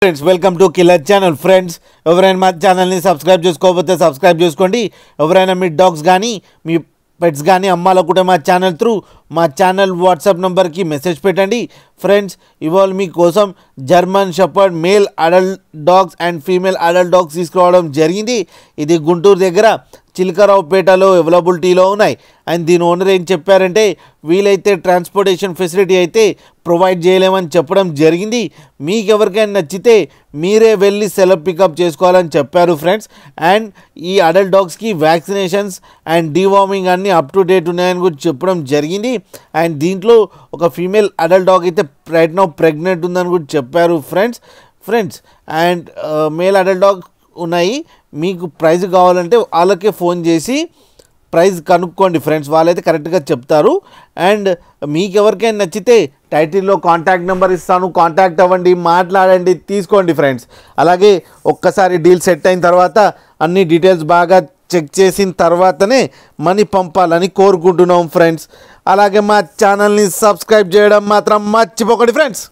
Friends welcome to killer channel. Friends ఎవరైనా మా ఛానల్ని సబ్స్క్రైబ్ చేసుకోకపోతే సబ్స్క్రైబ్ చేసుకోండి. ఎవరైనా మీ డాగ్స్ కానీ మీ పెట్స్ కానీ అమ్మాలనుకుంటే మా ఛానల్ త్రూ మా ఛానల్ వాట్సాప్ నెంబర్కి మెసేజ్ పెట్టండి. ఫ్రెండ్స్ ఇవాళ మీకోసం German shepherd male adult dogs and female adult dogs తీసుకురావడం జరిగింది. ఇది గుంటూరు దగ్గర చిలకరావుపేటలో అవైలబిలిటీలో ఉన్నాయి. అండ్ దీని ఓనర్ ఏం చెప్పారంటే వీలైతే ట్రాన్స్పోర్టేషన్ ఫెసిలిటీ అయితే ప్రొవైడ్ చేయలేమని చెప్పడం జరిగింది. మీకు ఎవరికైనా నచ్చితే మీరే వెళ్ళి సెల్ఫ్ పికప్ చేసుకోవాలని చెప్పారు ఫ్రెండ్స్. అండ్ ఈ అడల్ట్ డాగ్స్కి వ్యాక్సినేషన్స్ అండ్ డీవార్మింగ్ అన్నీ అప్ టు డేట్ ఉన్నాయని కూడా చెప్పడం జరిగింది. అండ్ దీంట్లో ఒక ఫీమేల్ అడల్ట్ డాగ్ అయితే రైట్ నౌ ప్రెగ్నెంట్ ఉందని కూడా చెప్పారు friends. And male adult dog ఉన్నాయి. మీకు ప్రైజ్ కావాలంటే వాళ్ళకే ఫోన్ చేసి ప్రైజ్ కనుక్కోండి ఫ్రెండ్స్, వాళ్ళైతే కరెక్ట్గా చెప్తారు. అండ్ మీకు ఎవరికైనా నచ్చితే టైటిల్లో కాంటాక్ట్ నెంబర్ ఇస్తాను, కాంటాక్ట్ అవ్వండి, మాట్లాడండి, తీసుకోండి ఫ్రెండ్స్. అలాగే ఒక్కసారి డీల్ సెట్ అయిన తర్వాత అన్ని డీటెయిల్స్ బాగా చెక్ చేసిన తర్వాతనే మనీ పంపాలని కోరుకుంటున్నాం ఫ్రెండ్స్. అలాగే మా ఛానల్ని సబ్స్క్రైబ్ చేయడం మాత్రం మర్చిపోకండి ఫ్రెండ్స్.